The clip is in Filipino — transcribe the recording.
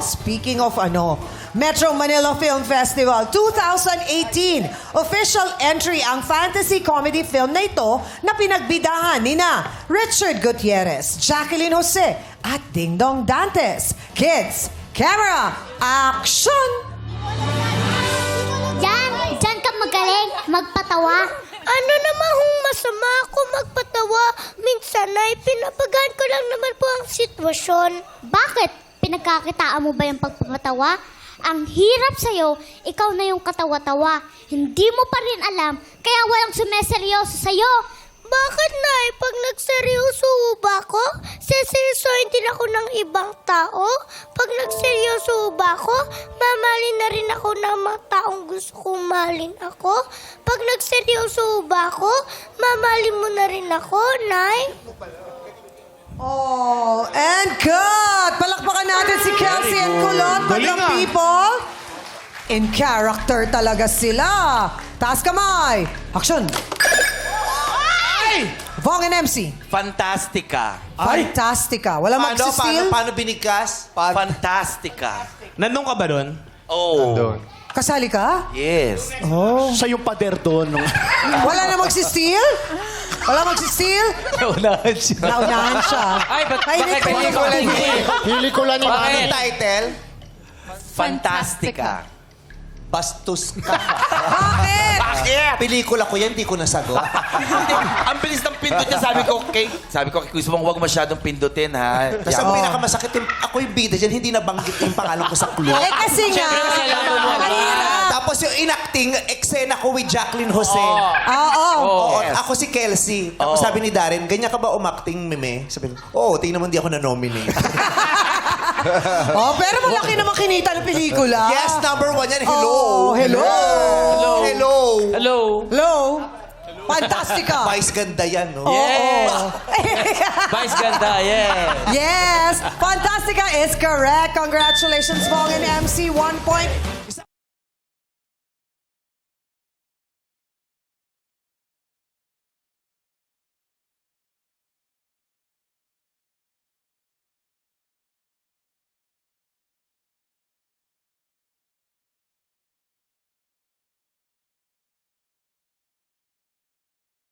Speaking of Metro Manila Film Festival 2018, official entry ang fantasy comedy film na ito na pinagbidahan nina Richard Gutierrez, Jacqueline Jose at Ding Dong Dantes. Kids, camera, action! Diyan ka magaling, magpatawa. Ano naman kung masama ako magpatawa? Minsan ay pinapagaan ko lang naman po ang sitwasyon. Bakit? Pinagkakitaan mo ba yung pagpapatawa? Ang hirap sa'yo, ikaw na yung katawa-tawa. Hindi mo pa rin alam, kaya walang sumeseryoso sa'yo. Bakit, Nay? Pag nagseryoso ba ako, seseryosohin din ako ng ibang tao? Pag nagseryoso ba ako, mamahalin na rin ako ng mga taong gusto kong mahalin ako? Pag nagseryoso ba ako, mamahalin mo na rin ako, Nay? Oh, and cut! Palakpakan natin si Kelsey and Kulot, Madlang People. In character talaga sila. Taas kamay. Action. Vong and MC. Fantastica. Fantastica. Wala magsisteal. Paano binigkas? Fantastica. Nandun ka ba doon? Oh. Kasali ka? Yes. Siya yung pader doon. Wala na magsisteal? Wala magsisteal? Naunahan siya. Naunahan siya. Ay, Kainit po na ba? Pelikula ni Anong title? Fantastica. Bastos ka. Bakit? Bakit? Pelikula ko yan, di ko nasagot. Ang bilis ng pindot niya. Sabi ko, gusto mong huwag masyadong pindutin, ha? Tapos ang pinakamasakit, ako yung bida dyan, hindi nabanggit yung pangalan ko sa clue. Eh kasi nga, mahirap. Tapos yung inacting, eksena ko with Jacqueline Jose. Oo. Oo, Yes. ako si Kelsey. Tapos sabi ni Darren, ganyan ka ba umacting, meme? Sabi ko, tingnan mo, hindi ako na-nominate. Oh, pero malaki naman kinita ng pelikula. Yes, number 1 yan. Hello. Oh, hello. Hello. Hello. Hello. Fantastica. Vice ganda yan, no? Yes. Vice ganda, yeah. Yes, Fantastica is correct. Congratulations, Vong and MC. 1 point.